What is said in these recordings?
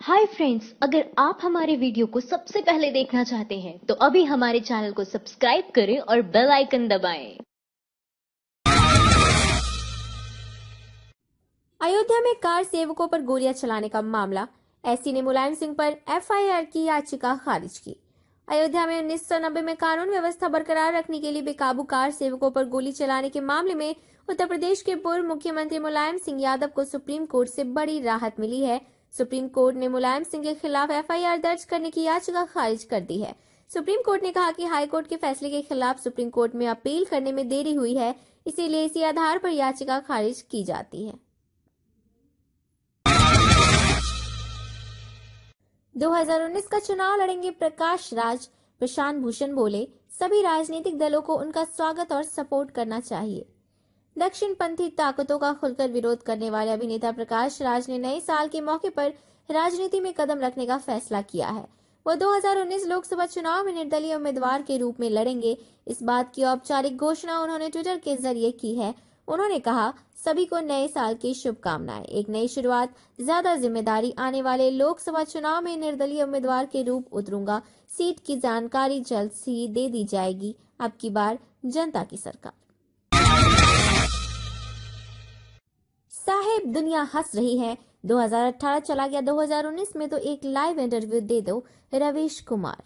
Hi friends, अगर आप हमारे वीडियो को सबसे पहले देखना चाहते हैं तो अभी हमारे चैनल को सब्सक्राइब करें और बेल आइकन दबाएं। अयोध्या में कार सेवकों पर गोलियां चलाने का मामला, एससी ने मुलायम सिंह पर एफआईआर की याचिका खारिज की। अयोध्या में 1990 में कानून व्यवस्था बरकरार रखने के लिए बेकाबू कार सेवकों पर गोली चलाने के मामले में उत्तर प्रदेश के पूर्व मुख्यमंत्री मुलायम सिंह यादव को सुप्रीम कोर्ट से बड़ी राहत मिली है। सुप्रीम कोर्ट ने मुलायम सिंह के खिलाफ एफआईआर दर्ज करने की याचिका खारिज कर दी है। सुप्रीम कोर्ट ने कहा कि हाईकोर्ट के फैसले के खिलाफ सुप्रीम कोर्ट में अपील करने में देरी हुई है, इसीलिए इसी आधार पर याचिका खारिज की जाती है। 2019 का चुनाव लड़ेंगे प्रकाश राज। प्रशांत भूषण बोले, सभी राजनीतिक दलों को उनका स्वागत और सपोर्ट करना चाहिए। दक्षिणपंथी ताकतों का खुलकर विरोध करने वाले अभिनेता प्रकाश राज ने नए साल के मौके पर राजनीति में कदम रखने का फैसला किया है। वो 2019 लोकसभा चुनाव में निर्दलीय उम्मीदवार के रूप में लड़ेंगे। इस बात की औपचारिक घोषणा उन्होंने ट्विटर के जरिए की है। उन्होंने कहा, सभी को नए साल की शुभकामनाएं। एक नई शुरुआत, ज्यादा जिम्मेदारी। आने वाले लोकसभा चुनाव में निर्दलीय उम्मीदवार के रूप उतरूंगा। सीट की जानकारी जल्द ही दे दी जाएगी। अब की बार जनता की सरकार। साहेब, दुनिया हंस रही है। 2018 चला गया, 2019 में तो एक लाइव इंटरव्यू दे दो। रवीश कुमार।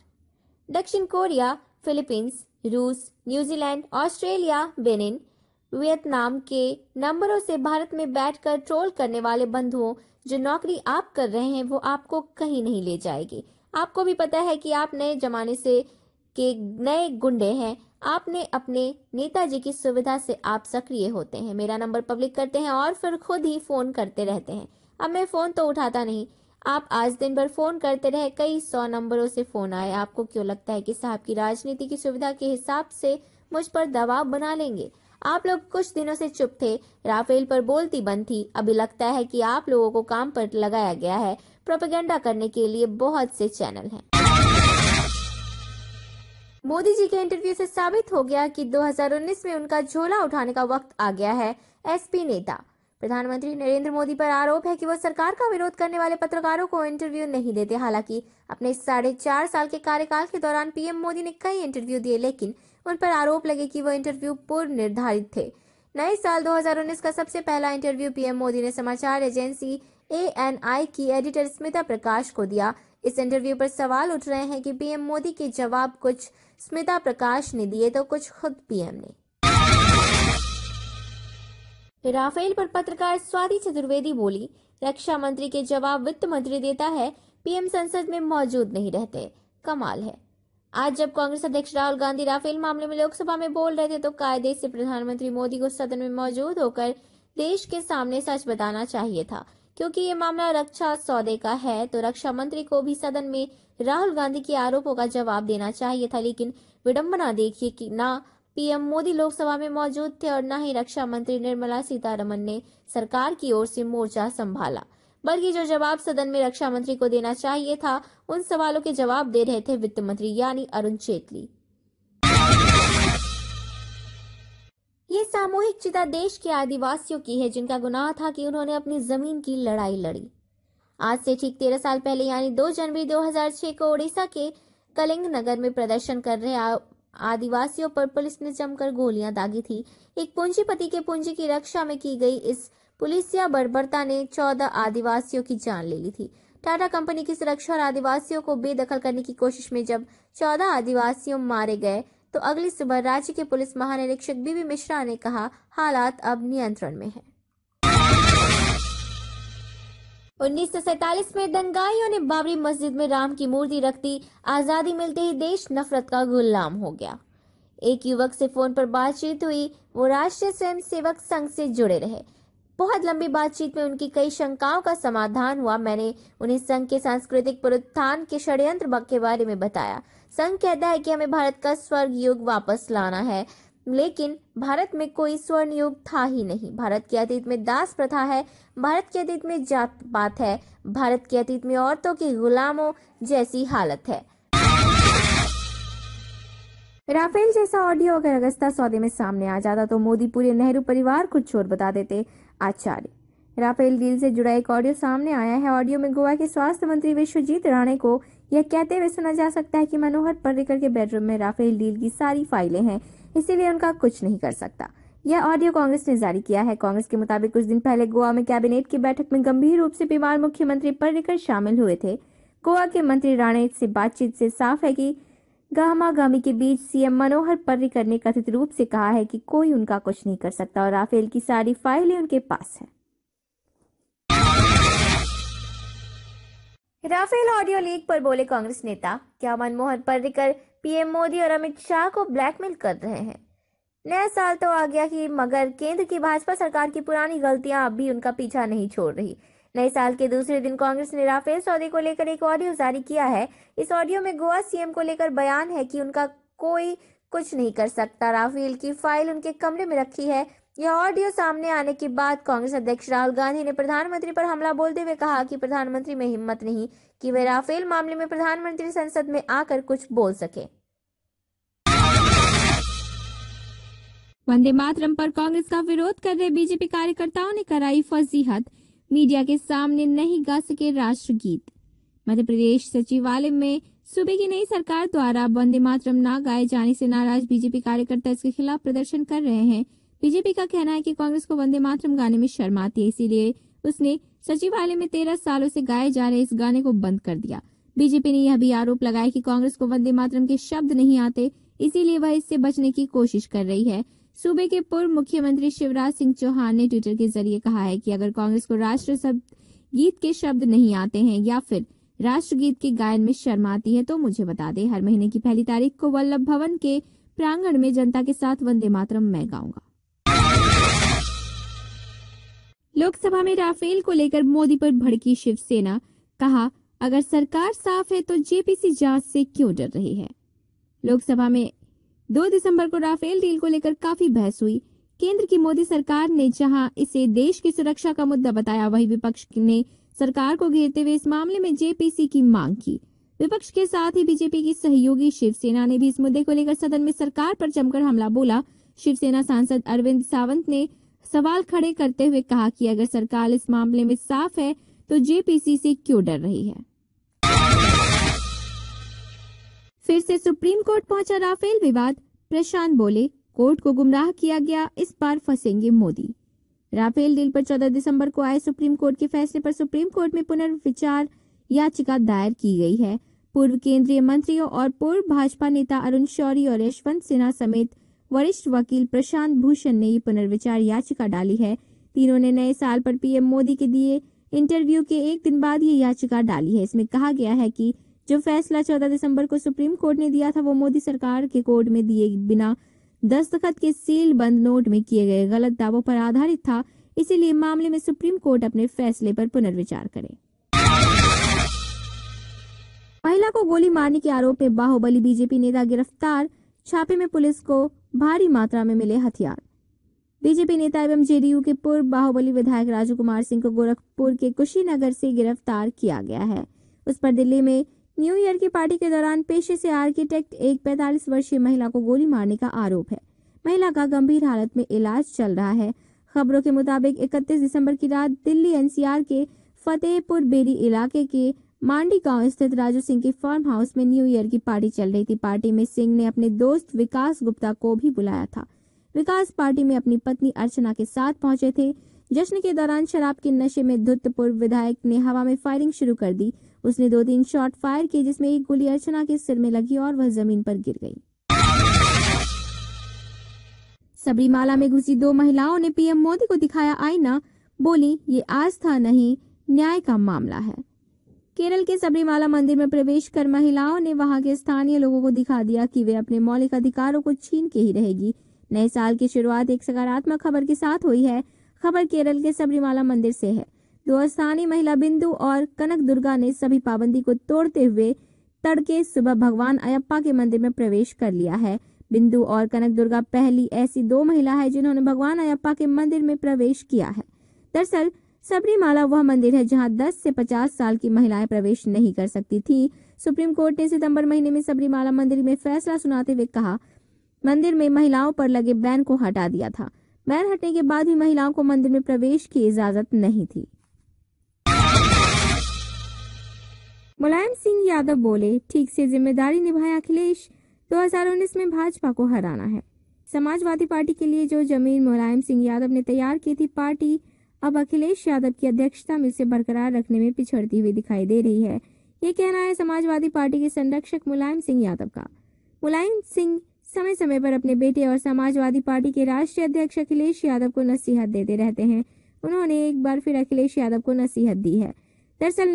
दक्षिण कोरिया, फिलीपींस, रूस, न्यूजीलैंड, ऑस्ट्रेलिया, बेनिन, वियतनाम के नंबरों से भारत में बैठकर ट्रोल करने वाले बंधुओं, जो नौकरी आप कर रहे हैं वो आपको कहीं नहीं ले जाएगी। आपको भी पता है कि आप नए जमाने से के नए गुंडे हैं। आपने अपने नेताजी की सुविधा से आप सक्रिय होते हैं, मेरा नंबर पब्लिक करते हैं और फिर खुद ही फोन करते रहते हैं। अब मैं फोन तो उठाता नहीं। आप आज दिन भर फोन करते रहे, कई 100 नंबरों से फोन आए। आपको क्यों लगता है कि साहब की राजनीति की सुविधा के हिसाब से मुझ पर दबाव बना लेंगे? आप लोग कुछ दिनों से चुप थे, राफेल पर बोलती बंद थी। अभी लगता है कि आप लोगों को काम पर लगाया गया है। प्रोपेगेंडा करने के लिए बहुत से चैनल हैं। मोदी जी के इंटरव्यू से साबित हो गया कि 2019 में उनका झोला उठाने का वक्त आ गया है। एसपी नेता। प्रधानमंत्री नरेंद्र मोदी पर आरोप है कि वो सरकार का विरोध करने वाले पत्रकारों को इंटरव्यू नहीं देते। हालांकि अपने 4.5 साल के कार्यकाल के दौरान पीएम मोदी ने कई इंटरव्यू दिए, लेकिन उन पर आरोप लगे कि वो इंटरव्यू पूर्व निर्धारित थे। नए साल 2019 का सबसे पहला इंटरव्यू पीएम मोदी ने समाचार एजेंसी ANI की एडिटर स्मिता प्रकाश को दिया। इस इंटरव्यू पर सवाल उठ रहे हैं कि पीएम मोदी के जवाब कुछ स्मिता प्रकाश ने दिए तो कुछ खुद पीएम ने। राफेल पर पत्रकार स्वाति चतुर्वेदी बोली, रक्षा मंत्री के जवाब वित्त मंत्री देता है, पीएम संसद में मौजूद नहीं रहते। कमाल है। आज जब कांग्रेस अध्यक्ष राहुल गांधी राफेल मामले में लोकसभा में बोल रहे थे तो कायदे से प्रधानमंत्री मोदी को सदन में मौजूद होकर देश के सामने सच बताना चाहिए था। क्योंकि ये मामला रक्षा सौदे का है तो रक्षा मंत्री को भी सदन में राहुल गांधी के आरोपों का जवाब देना चाहिए था। लेकिन विडंबना देखिए कि ना पीएम मोदी लोकसभा में मौजूद थे और न ही रक्षा मंत्री निर्मला सीतारमण ने सरकार की ओर से मोर्चा संभाला, बल्कि जो जवाब सदन में रक्षा मंत्री को देना चाहिए था उन सवालों के जवाब दे रहे थे वित्त मंत्री यानी अरुण जेटली। ये सामूहिक चिता देश के आदिवासियों की है, जिनका गुनाह था कि उन्होंने अपनी जमीन की लड़ाई लड़ी। आज से ठीक 13 साल पहले यानी 2 जनवरी 2006 को ओडिशा के कलिंग नगर में प्रदर्शन कर रहे आदिवासियों पर पुलिस ने जमकर गोलियां दागी थी। एक पूंजीपति के पूंजी की रक्षा में की गई इस पुलिसिया बर्बरता ने 14 आदिवासियों की जान ले ली थी। टाटा कंपनी की सुरक्षा और आदिवासियों को बेदखल करने की कोशिश में जब 14 आदिवासियों मारे गए तो अगली सुबह राज्य के पुलिस महानिरीक्षक बीबी मिश्रा ने कहा, हालात अब नियंत्रण में है। 1947 में दंगाइयों ने बाबरी मस्जिद में राम की मूर्ति रख दी। आजादी मिलते ही देश नफरत का गुलाम हो गया। एक युवक से फोन पर बातचीत हुई, वो राष्ट्रीय स्वयंसेवक संघ से जुड़े रहे। बहुत लंबी बातचीत में उनकी कई शंकाओं का समाधान हुआ। मैंने उन्हें संघ के सांस्कृतिक पुनरुत्थान के षड्यंत्र के बारे में बताया। संघ कहता है कि हमें भारत का स्वर्ण युग वापस लाना है, लेकिन भारत में कोई स्वर्ण युग था ही नहीं। भारत के अतीत में दास प्रथा है, भारत के अतीत में जात पात है, भारत के अतीत में औरतों की गुलामों जैसी हालत है। राफेल जैसा ऑडियो अगर अगस्ता सौदे में सामने आ जाता तो मोदी पूरे नेहरू परिवार को चोर बता देते। आचार्य। राफेल डील से जुड़ा एक ऑडियो सामने आया है। ऑडियो में गोवा के स्वास्थ्य मंत्री विश्वजीत राणे को यह कहते हुए सुना जा सकता है कि मनोहर पर्रिकर के बेडरूम में राफेल डील की सारी फाइलें हैं, इसीलिए उनका कुछ नहीं कर सकता। यह ऑडियो कांग्रेस ने जारी किया है। कांग्रेस के मुताबिक कुछ दिन पहले गोवा में कैबिनेट की बैठक में गंभीर रूप से बीमार मुख्यमंत्री पर्रिकर शामिल हुए थे। गोवा के मंत्री राणे से बातचीत से साफ है कि गहमागहमी के बीच सीएम मनोहर पर्रिकर ने कथित रूप से कहा है कि कोई उनका कुछ नहीं कर सकता और राफेल की सारी फाइलें उनके पास है। राफेल ऑडियो लीक पर बोले कांग्रेस नेता, क्या मनमोहन पर्रिकर पीएम मोदी और अमित शाह को ब्लैकमेल कर रहे हैं? नया साल तो आ गया ही, मगर केंद्र की भाजपा सरकार की पुरानी गलतियां अब भी उनका पीछा नहीं छोड़ रही। नए साल के दूसरे दिन कांग्रेस ने राफेल सौदे को लेकर एक ऑडियो जारी किया है। इस ऑडियो में गोवा सीएम को लेकर बयान है कि उनका कोई कुछ नहीं कर सकता। राफेल की फाइल उनके कमरे में रखी है। यह ऑडियो सामने आने के बाद कांग्रेस अध्यक्ष राहुल गांधी ने प्रधानमंत्री पर हमला बोलते हुए कहा कि प्रधानमंत्री में हिम्मत नहीं कि वे राफेल मामले में प्रधानमंत्री संसद में आकर कुछ बोल सके। वंदे मातरम पर कांग्रेस का विरोध कर रहे बीजेपी कार्यकर्ताओं ने कराई फजीहत, मीडिया के सामने नहीं गा सके राष्ट्रगीत। मध्य प्रदेश सचिवालय में सूबे की नई सरकार द्वारा वंदे मातरम न गाए जाने से नाराज बीजेपी कार्यकर्ता इसके खिलाफ प्रदर्शन कर रहे हैं। बीजेपी का कहना है कि कांग्रेस को वंदे मातरम गाने में शर्म आती है, इसीलिए उसने सचिवालय में 13 सालों से गाए जा रहे इस गाने को बंद कर दिया। बीजेपी ने यह भी आरोप लगाया कि कांग्रेस को वंदे मातरम के शब्द नहीं आते, इसीलिए वह इससे बचने की कोशिश कर रही है। सूबे के पूर्व मुख्यमंत्री शिवराज सिंह चौहान ने ट्विटर के जरिए कहा है कि अगर कांग्रेस को राष्ट्र गीत के शब्द नहीं आते हैं या फिर राष्ट्रगीत के गायन में शर्म आती है तो मुझे बता दे। हर महीने की पहली तारीख को वल्लभ भवन के प्रांगण में जनता के साथ वंदे मातरम मैं गाऊंगा। लोकसभा में राफेल को लेकर मोदी पर भड़की शिवसेना, कहा अगर सरकार साफ है तो जेपीसी जांच से क्यों डर रही है। लोकसभा में 2 दिसंबर को राफेल डील को लेकर काफी बहस हुई। केंद्र की मोदी सरकार ने जहां इसे देश की सुरक्षा का मुद्दा बताया, वहीं विपक्ष ने सरकार को घेरते हुए इस मामले में जेपीसी की मांग की। विपक्ष के साथ ही बीजेपी की सहयोगी शिवसेना ने भी इस मुद्दे को लेकर सदन में सरकार पर जमकर हमला बोला। शिवसेना सांसद अरविंद सावंत ने सवाल खड़े करते हुए कहा कि अगर सरकार इस मामले में साफ है तो जेपीसी से क्यों डर रही है। फिर से सुप्रीम कोर्ट पहुंचा राफेल विवाद, प्रशांत बोले कोर्ट को गुमराह किया गया, इस बार फंसेंगे मोदी। राफेल डील पर 14 दिसंबर को आए सुप्रीम कोर्ट के फैसले पर सुप्रीम कोर्ट में पुनर्विचार याचिका दायर की गई है। पूर्व केंद्रीय मंत्रियों और पूर्व भाजपा नेता अरुण शौरी और यशवंत सिन्हा समेत वरिष्ठ वकील प्रशांत भूषण ने ये पुनर्विचार याचिका डाली है। तीनों ने नए साल पर पीएम मोदी के दिए इंटरव्यू के एक दिन बाद ये याचिका डाली है। इसमें कहा गया है कि जो फैसला 14 दिसंबर को सुप्रीम कोर्ट ने दिया था वो मोदी सरकार के कोर्ट में दिए बिना दस्तखत के सील बंद नोट में किए गए गलत दावों पर आधारित था, इसीलिए मामले में सुप्रीम कोर्ट अपने फैसले पर पुनर्विचार करे। महिला को गोली मारने के आरोप में बाहुबली बीजेपी नेता गिरफ्तार, छापे में पुलिस को भारी मात्रा में मिले हथियार। बीजेपी नेता एवं जेडीयू के पूर्व बाहुबली विधायक राजू कुमार सिंह को गोरखपुर के कुशीनगर से गिरफ्तार किया गया है। उस पर दिल्ली में न्यू ईयर की पार्टी के दौरान पेशे से आर्किटेक्ट एक 45 वर्षीय महिला को गोली मारने का आरोप है। महिला का गंभीर हालत में इलाज चल रहा है। खबरों के मुताबिक 31 दिसंबर की रात दिल्ली एनसीआर के फतेहपुर बेरी इलाके के मांडी गांव स्थित राजू सिंह के फार्म हाउस में न्यू ईयर की पार्टी चल रही थी। पार्टी में सिंह ने अपने दोस्त विकास गुप्ता को भी बुलाया था। विकास पार्टी में अपनी पत्नी अर्चना के साथ पहुंचे थे। जश्न के दौरान शराब के नशे में धुत पूर्व विधायक ने हवा में फायरिंग शुरू कर दी। उसने 2-3 शॉट फायर किए, जिसमें एक गोली अर्चना के सिर में लगी और वह जमीन पर गिर गई। सबरीमाला में घुसी 2 महिलाओं ने पीएम मोदी को दिखाया आईना, बोली ये आस्था नहीं न्याय का मामला है। केरल के सबरीमाला मंदिर में प्रवेश कर महिलाओं ने वहां के स्थानीय लोगों को दिखा दिया कि वे अपने मौलिक अधिकारों को छीन के ही रहेगी। नए साल की शुरुआत एक सकारात्मक खबर के साथ हुई है। खबर केरल के सबरीमाला मंदिर से है। 2 स्थानीय महिला बिंदु और कनक दुर्गा ने सभी पाबंदी को तोड़ते हुए तड़के सुबह भगवान अयप्पा के मंदिर में प्रवेश कर लिया है। बिंदु और कनक दुर्गा पहली ऐसी 2 महिला है जिन्होंने भगवान अयप्पा के मंदिर में प्रवेश किया है। दरअसल सबरीमाला वह मंदिर है जहां 10 से 50 साल की महिलाएं प्रवेश नहीं कर सकती थी। सुप्रीम कोर्ट ने सितंबर महीने में सबरीमाला मंदिर में फैसला सुनाते हुए कहा, मंदिर में महिलाओं पर लगे बैन को हटा दिया था। बैन हटने के बाद भी महिलाओं को मंदिर में प्रवेश की इजाजत नहीं थी। मुलायम सिंह यादव बोले, ठीक से जिम्मेदारी निभाए अखिलेश, 2019 में भाजपा को हराना है। समाजवादी पार्टी के लिए जो जमीन मुलायम सिंह यादव ने तैयार की थी, पार्टी अब अखिलेश यादव की अध्यक्षता में उसे बरकरार रखने में पिछड़ती हुई दिखाई दे रही है। ये कहना है समाजवादी पार्टी के संरक्षक मुलायम सिंह यादव का। मुलायम सिंह समय समय पर अपने बेटे और समाजवादी पार्टी के राष्ट्रीय अध्यक्ष अखिलेश यादव को नसीहत देते रहते हैं। उन्होंने एक बार फिर अखिलेश यादव को नसीहत दी है। दरअसल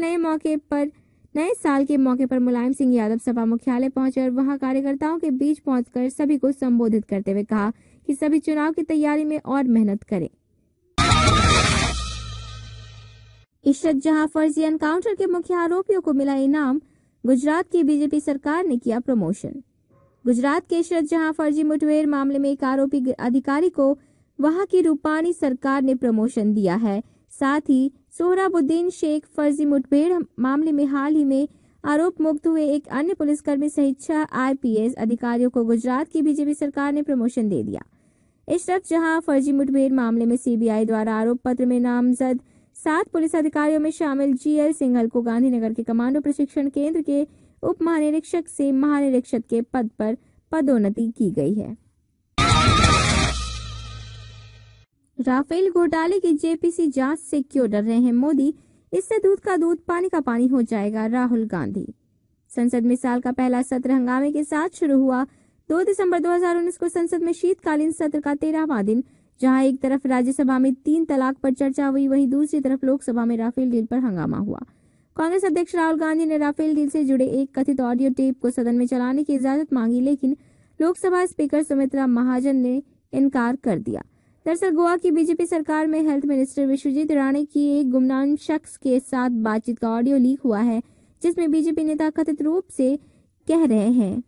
नए साल के मौके पर मुलायम सिंह यादव सपा मुख्यालय पहुंचे और वहां कार्यकर्ताओं के बीच पहुंचकर सभी को संबोधित करते हुए कहा कि सभी चुनाव की तैयारी में और मेहनत करें। इशरत जहां फर्जी एनकाउंटर के मुख्य आरोपियों को मिला इनाम, गुजरात की बीजेपी सरकार ने किया प्रमोशन। गुजरात के इशरत जहां फर्जी मुठभेड़ मामले में एक आरोपी अधिकारी को वहां की रूपानी सरकार ने प्रमोशन दिया है। साथ ही सोहराबुद्दीन शेख फर्जी मुठभेड़ मामले में हाल ही में आरोप मुक्त हुए एक अन्य पुलिसकर्मी सहित 6 IPS अधिकारियों को गुजरात की बीजेपी सरकार ने प्रमोशन दे दिया। इशरत जहां फर्जी मुठभेड़ मामले में CBI द्वारा आरोप पत्र में नामजद 7 पुलिस अधिकारियों में शामिल GL सिंघल को गांधीनगर के कमांडो प्रशिक्षण केंद्र के उप महानिरीक्षक से महानिरीक्षक के पद पर पदोन्नति की गई है। राफेल घोटाले की JPC जांच से क्यों डर रहे हैं मोदी, इससे दूध का दूध पानी का पानी हो जाएगा, राहुल गांधी। संसद में साल का पहला सत्र हंगामे के साथ शुरू हुआ। 2 दिसंबर 2019 को संसद में शीतकालीन सत्र का 13वां दिन, जहां एक तरफ राज्यसभा में 3 तलाक पर चर्चा हुई, वहीं दूसरी तरफ लोकसभा में राफेल डील पर हंगामा हुआ। कांग्रेस अध्यक्ष राहुल गांधी ने राफेल डील से जुड़े एक कथित ऑडियो टेप को सदन में चलाने की इजाजत मांगी, लेकिन लोकसभा स्पीकर सुमित्रा महाजन ने इनकार कर दिया। दरअसल गोवा की बीजेपी सरकार में हेल्थ मिनिस्टर विश्वजीत राणे की एक गुमनाम शख्स के साथ बातचीत का ऑडियो लीक हुआ है, जिसमें बीजेपी नेता कथित रूप से कह रहे हैं,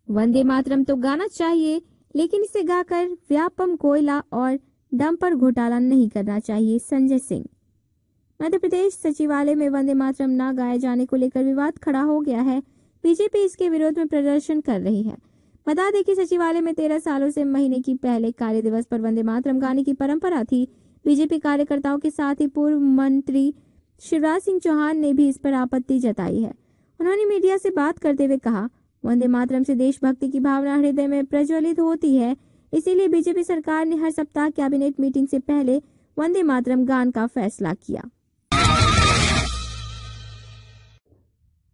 वंदे मातरम तो गाना चाहिए, लेकिन इसे गाकर व्यापम कोयला और डंपर घोटाला नहीं करना चाहिए। संजय सिंह। मध्य प्रदेश सचिवालय में वंदे मातरम न गाए जाने को लेकर विवाद खड़ा हो गया है। बीजेपी इसके विरोध में प्रदर्शन कर रही है। बता दें कि सचिवालय में 13 सालों से महीने की पहले कार्य दिवस पर वंदे मातरम गाने की परंपरा थी। बीजेपी कार्यकर्ताओं के साथ ही पूर्व मंत्री शिवराज सिंह चौहान ने भी इस पर आपत्ति जताई है। उन्होंने मीडिया से बात करते हुए कहा, वंदे मातरम से देशभक्ति की भावना हृदय में प्रज्वलित होती है, इसीलिए बीजेपी सरकार ने हर सप्ताह कैबिनेट मीटिंग से पहले वंदे मातरम गान का फैसला किया।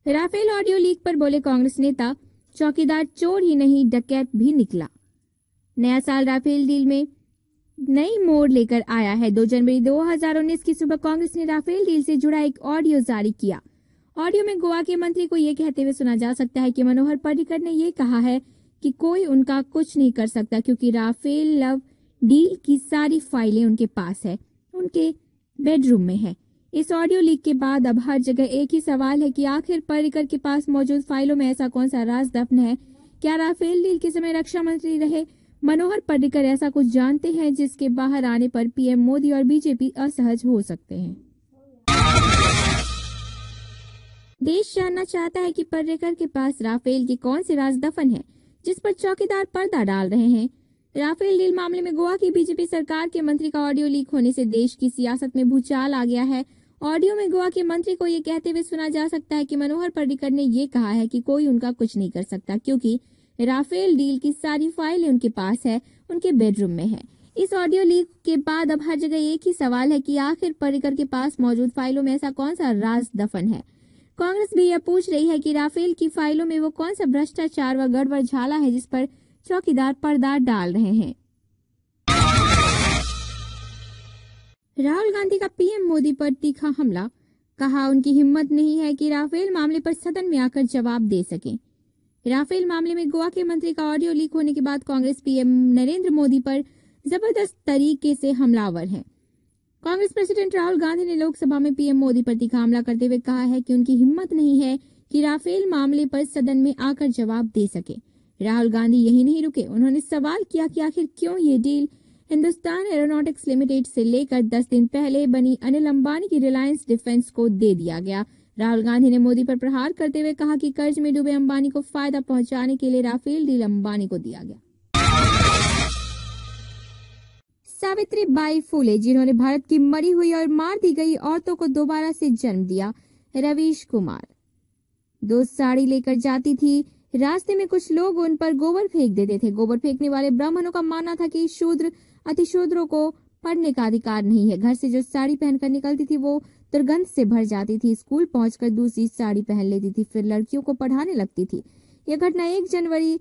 राफेल ऑडियो लीक पर बोले कांग्रेस नेता, चौकीदार चोर ही नहीं डकैत भी निकला। नया साल राफेल डील में नई मोड़ लेकर आया है। 2 जनवरी 2019 की सुबह कांग्रेस ने राफेल डील से जुड़ा एक ऑडियो जारी किया। ऑडियो में गोवा के मंत्री को ये कहते हुए सुना जा सकता है कि मनोहर पर्रिकर ने ये कहा है कि कोई उनका कुछ नहीं कर सकता, क्योंकि राफेल लव डील की सारी फाइलें उनके पास है, उनके बेडरूम में है। इस ऑडियो लीक के बाद अब हर जगह एक ही सवाल है कि आखिर पर्रिकर के पास मौजूद फाइलों में ऐसा कौन सा राज दफन है। क्या राफेल डील के समय रक्षा मंत्री रहे मनोहर पर्रिकर ऐसा कुछ जानते हैं जिसके बाहर आने पर पीएम मोदी और बीजेपी असहज हो सकते हैं। देश जानना चाहता है कि पर्रिकर के पास राफेल के कौन से राज दफन है जिस पर चौकीदार पर्दा डाल रहे हैं। राफेल डील मामले में गोवा की बीजेपी सरकार के मंत्री का ऑडियो लीक होने से देश की सियासत में भूचाल आ गया है। ऑडियो में गोवा के मंत्री को ये कहते हुए सुना जा सकता है कि मनोहर पर्रिकर ने ये कहा है कि कोई उनका कुछ नहीं कर सकता, क्योंकि राफेल डील की सारी फाइलें उनके पास है, उनके बेडरूम में है। इस ऑडियो लीक के बाद अब हर जगह एक ही सवाल है कि आखिर पर्रिकर के पास मौजूद फाइलों में ऐसा कौन सा राज दफन है। कांग्रेस भी यह पूछ रही है कि राफेल की फाइलों में वो कौन सा भ्रष्टाचार व गड़बड़ झाला है जिस पर चौकीदार पर्दा डाल रहे हैं। राहुल गांधी का पीएम मोदी पर तीखा हमला, कहा उनकी हिम्मत नहीं है कि राफेल मामले पर सदन में आकर जवाब दे सकें। राफेल मामले में गोवा के मंत्री का ऑडियो लीक होने के बाद कांग्रेस पीएम नरेंद्र मोदी पर जबरदस्त तरीके से हमलावर है। कांग्रेस प्रेसिडेंट राहुल गांधी ने लोकसभा में पीएम मोदी पर तीखा हमला करते हुए कहा है कि उनकी हिम्मत नहीं है कि राफेल मामले पर सदन में आकर जवाब दे सके। राहुल गांधी यही नहीं रुके, उन्होंने सवाल किया कि आखिर क्यों ये डील हिंदुस्तान एरोनॉटिक्स लिमिटेड से लेकर 10 दिन पहले बनी अनिल अंबानी की रिलायंस डिफेंस को दे दिया गया। राहुल गांधी ने मोदी पर प्रहार करते हुए कहा कि कर्ज में डूबे अंबानी को फायदा पहुंचाने के लिए राफेल डील अंबानी को दिया गया। सावित्रीबाई फुले, जिन्होंने भारत की मरी हुई और मार दी गई औरतों को दोबारा से जन्म दिया, रवीश कुमार। दोस्त साड़ी लेकर जाती थी, रास्ते में कुछ लोग उन पर गोबर फेंक देते थे। गोबर फेंकने वाले ब्राह्मणों का मानना था कि शूद्र अतिशूद्रों को पढ़ने का अधिकार नहीं है। घर से जो साड़ी पहनकर निकलती थी वो दुर्गंध से भर जाती थी। स्कूल पहुंचकर दूसरी साड़ी पहन लेती थी, फिर लड़कियों को पढ़ाने लगती थी। यह घटना 1 जनवरी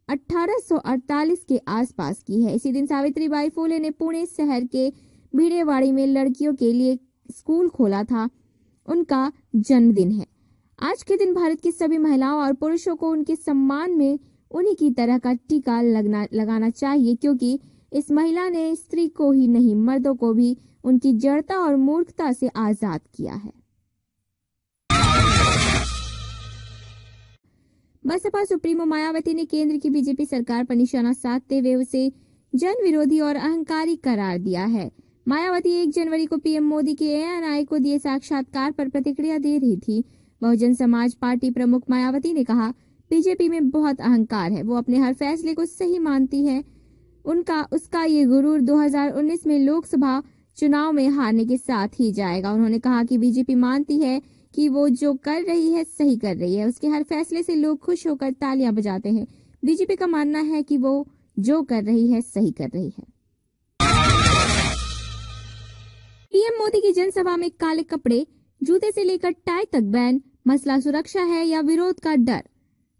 1848 के आसपास की है। इसी दिन सावित्रीबाई फुले ने पुणे शहर के भीड़ेवाड़ी में लड़कियों के लिए स्कूल खोला था। उनका जन्मदिन है। आज के दिन भारत की सभी महिलाओं और पुरुषों को उनके सम्मान में उन्हीं की तरह का टीका लगाना चाहिए, क्योंकि इस महिला ने स्त्री को ही नहीं मर्दों को भी उनकी जड़ता और मूर्खता से आजाद किया है। बसपा सुप्रीमो मायावती ने केंद्र की बीजेपी सरकार पर निशाना साधते हुए उसे जन विरोधी और अहंकारी करार दिया है। मायावती 1 जनवरी को पीएम मोदी के ANI को दिए साक्षात्कार पर प्रतिक्रिया दे रही थी। बहुजन समाज पार्टी प्रमुख मायावती ने कहा, बीजेपी में बहुत अहंकार है, वो अपने हर फैसले को सही मानती है। उसका ये गुरूर 2019 में लोकसभा चुनाव में हारने के साथ ही जाएगा। उन्होंने कहा कि बीजेपी मानती है कि वो जो कर रही है सही कर रही है। उसके हर फैसले से लोग खुश होकर तालियां बजाते हैं। बीजेपी का मानना है कि वो जो कर रही है सही कर रही है। पीएम मोदी की जनसभा में काले कपड़े, जूते से लेकर टाई तक बैन। मसला सुरक्षा है या विरोध का डर?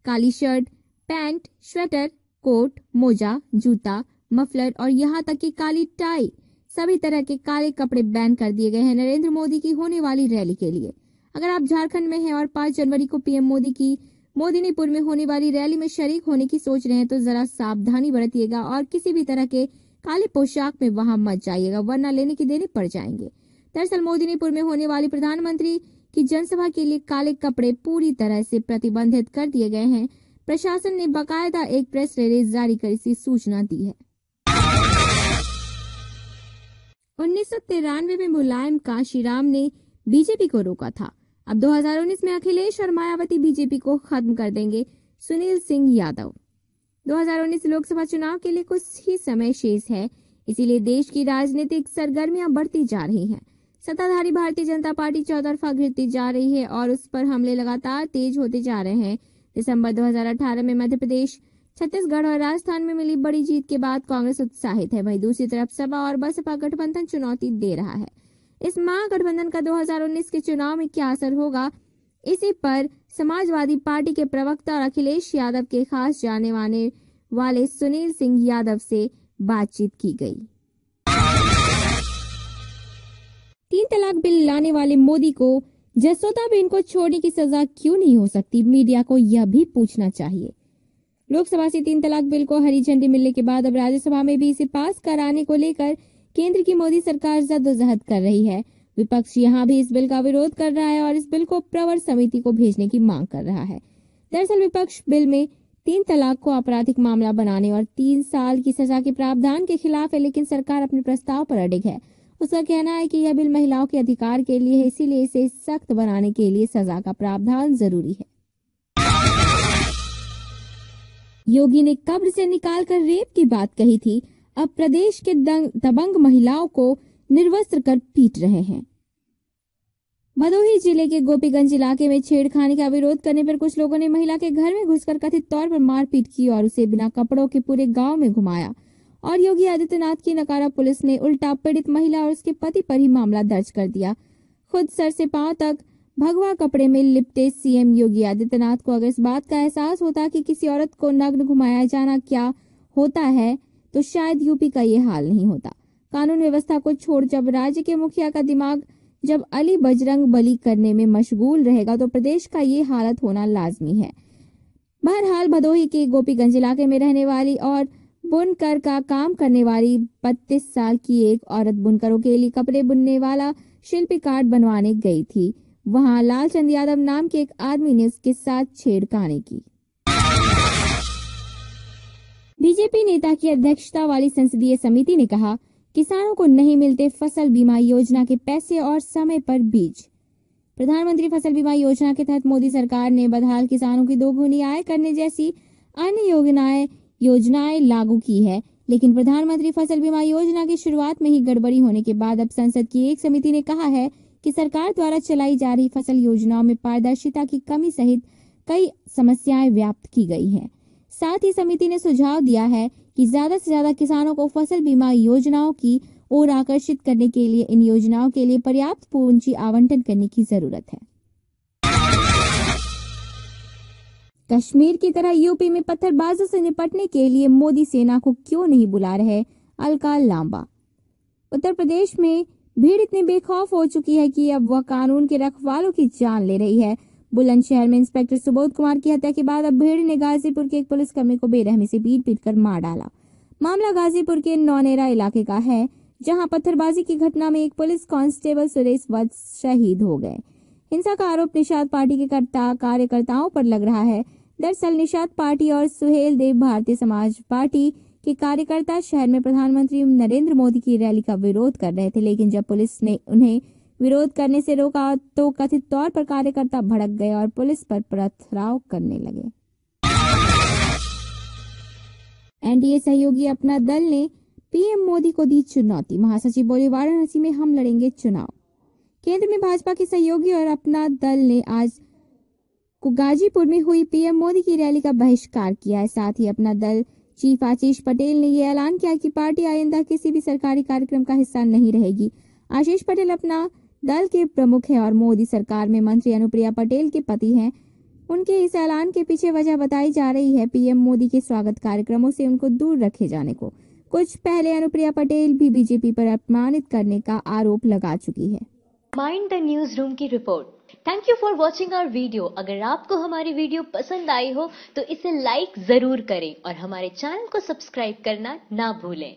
काली शर्ट, पैंट, स्वेटर, कोट, मोजा, जूता, मफलर और यहाँ तक कि काली टाई, सभी तरह के काले कपड़े बैन कर दिए गए हैं नरेंद्र मोदी की होने वाली रैली के लिए। अगर आप झारखंड में हैं और 5 जनवरी को पीएम मोदी की मोदिनीपुर में होने वाली रैली में शरीक होने की सोच रहे हैं तो जरा सावधानी बरतिएगा और किसी भी तरह के काले पोशाक में वहां मत जाइएगा, वरना लेने की देने पड़ जाएंगे। दरअसल मोदिनीपुर में होने वाली प्रधानमंत्री की जनसभा के लिए काले कपड़े पूरी तरह से प्रतिबंधित कर दिए गए हैं। प्रशासन ने बाकायदा एक प्रेस रिलीज जारी कर इसी सूचना दी है। 1993 में मुलायम काशीराम ने बीजेपी को रोका था। अब 2019 में अखिलेश और मायावती बीजेपी को खत्म कर देंगे। सुनील सिंह यादव। 2019 लोकसभा चुनाव के लिए कुछ ही समय शेष है, इसीलिए देश की राजनीतिक सरगर्मियां बढ़ती जा रही हैं। सत्ताधारी भारतीय जनता पार्टी चौतरफा घिरती जा रही है और उस पर हमले लगातार तेज होते जा रहे हैं। दिसंबर 2018 में मध्य प्रदेश, छत्तीसगढ़ और राजस्थान में मिली बड़ी जीत के बाद कांग्रेस उत्साहित है। वहीं दूसरी तरफ सपा और बसपा गठबंधन चुनौती दे रहा है। इस महागठबंधन का 2019 के चुनाव में क्या असर होगा, इसी पर समाजवादी पार्टी के प्रवक्ता और अखिलेश यादव के खास जाने माने वाले सुनील सिंह यादव से बातचीत की गई। 3 तलाक बिल लाने वाले मोदी को जसोदाबेन को छोड़ने की सजा क्यों नहीं हो सकती? मीडिया को यह भी पूछना चाहिए। लोकसभा से 3 तलाक बिल को हरी झंडी मिलने के बाद अब राज्यसभा में भी इसे पास कराने को लेकर केंद्र की मोदी सरकार जद्दोजहद कर रही है। विपक्ष यहाँ भी इस बिल का विरोध कर रहा है और इस बिल को प्रवर समिति को भेजने की मांग कर रहा है। दरअसल विपक्ष बिल में 3 तलाक को आपराधिक मामला बनाने और 3 साल की सजा के प्रावधान के खिलाफ है, लेकिन सरकार अपने प्रस्ताव पर अडिग है। उसका कहना है कि यह बिल महिलाओं के अधिकार के लिए है, इसीलिए इसे सख्त बनाने के लिए सजा का प्रावधान जरूरी है। योगी ने कब्र से निकालकर रेप की बात कही थी, अब प्रदेश के दबंग महिलाओं को निर्वस्त्र कर पीट रहे हैं। भदोही जिले के गोपीगंज इलाके में छेड़खानी का विरोध करने पर कुछ लोगों ने महिला के घर में घुसकर कथित तौर पर मारपीट की और उसे बिना कपड़ों के पूरे गांव में घुमाया। और योगी आदित्यनाथ की नकारा पुलिस ने उल्टा पीड़ित महिला और उसके पति पर ही मामला दर्ज कर दिया। खुद सर से पांव तक भगवा कपड़े में लिपटे सीएम योगी आदित्यनाथ को अगर इस बात का एहसास होता कि किसी औरत को नग्न घुमाया जाना क्या होता है तो शायद यूपी का ये हाल नहीं होता। कानून व्यवस्था को छोड़ जब राज्य के मुखिया का दिमाग जब अली बजरंग बली करने में मशगूल रहेगा तो प्रदेश का ये हालत होना लाजमी है। बहरहाल भदोही के गोपीगंज इलाके में रहने वाली और बुनकर का काम करने वाली 32 साल की एक औरत बुनकरों के लिए कपड़े बुनने वाला शिल्पी कार्ड बनवाने गई थी। वहां लालचंद यादव नाम के एक आदमी ने उसके साथ छेड़खानी की। बीजेपी नेता की अध्यक्षता वाली संसदीय समिति ने कहा, किसानों को नहीं मिलते फसल बीमा योजना के पैसे और समय पर बीज। प्रधानमंत्री फसल बीमा योजना के तहत मोदी सरकार ने बदहाल किसानों की दोगुनी आय करने जैसी अन्य योजनाएं लागू की है। लेकिन प्रधानमंत्री फसल बीमा योजना की शुरुआत में ही गड़बड़ी होने के बाद अब संसद की एक समिति ने कहा है कि सरकार द्वारा चलाई जा रही फसल योजनाओं में पारदर्शिता की कमी सहित कई समस्याएं व्याप्त की गई हैं। साथ ही समिति ने सुझाव दिया है कि ज्यादा से ज्यादा किसानों को फसल बीमा योजनाओं की ओर आकर्षित करने के लिए इन योजनाओं के लिए पर्याप्त पूंजी आवंटन करने की जरूरत है। कश्मीर की तरह यूपी में पत्थरबाजों से निपटने के लिए मोदी सेना को क्यों नहीं बुला रहे, अलका लांबा। उत्तर प्रदेश में भीड़ इतनी बेखौफ हो चुकी है कि अब वह कानून के रखवालों की जान ले रही है। बुलंदशहर में इंस्पेक्टर सुबोध कुमार की हत्या के बाद अब भीड़ ने गाजीपुर के एक पुलिसकर्मी को बेरहमी से पीट कर मार डाला। मामला गाजीपुर के नौनेरा इलाके का है, जहां पत्थरबाजी की घटना में एक पुलिस कांस्टेबल सुरेश वत्स शहीद हो गए। हिंसा का आरोप निषाद पार्टी के कार्यकर्ताओं पर लग रहा है। दरअसल निषाद पार्टी और सुहेल देव भारतीय समाज पार्टी के कार्यकर्ता शहर में प्रधानमंत्री नरेंद्र मोदी की रैली का विरोध कर रहे थे, लेकिन जब पुलिस ने उन्हें विरोध करने से रोका तो कथित तौर पर कार्यकर्ता भड़क गए और पुलिस पर पथराव करने लगे। एनडीए सहयोगी अपना दल ने पीएम मोदी को दी चुनौती। महासचिव बोले, वाराणसी में हम लड़ेंगे चुनाव। केंद्र में भाजपा के सहयोगी और अपना दल ने आज गाजीपुर में हुई पीएम मोदी की रैली का बहिष्कार किया है। साथ ही अपना दल चीफ आशीष पटेल ने यह ऐलान किया कि पार्टी आइंदा किसी भी सरकारी कार्यक्रम का हिस्सा नहीं रहेगी। आशीष पटेल अपना दल के प्रमुख हैं और मोदी सरकार में मंत्री अनुप्रिया पटेल के पति हैं। उनके इस ऐलान के पीछे वजह बताई जा रही है पीएम मोदी के स्वागत कार्यक्रमों से उनको दूर रखे जाने को। कुछ पहले अनुप्रिया पटेल भी बीजेपी पर अपमानित करने का आरोप लगा चुकी है। माइंड द न्यूज रूम की रिपोर्ट। Thank you for watching our video. अगर आपको हमारी वीडियो पसंद आई हो तो इसे लाइक जरूर करें और हमारे चैनल को सब्सक्राइब करना ना भूलें।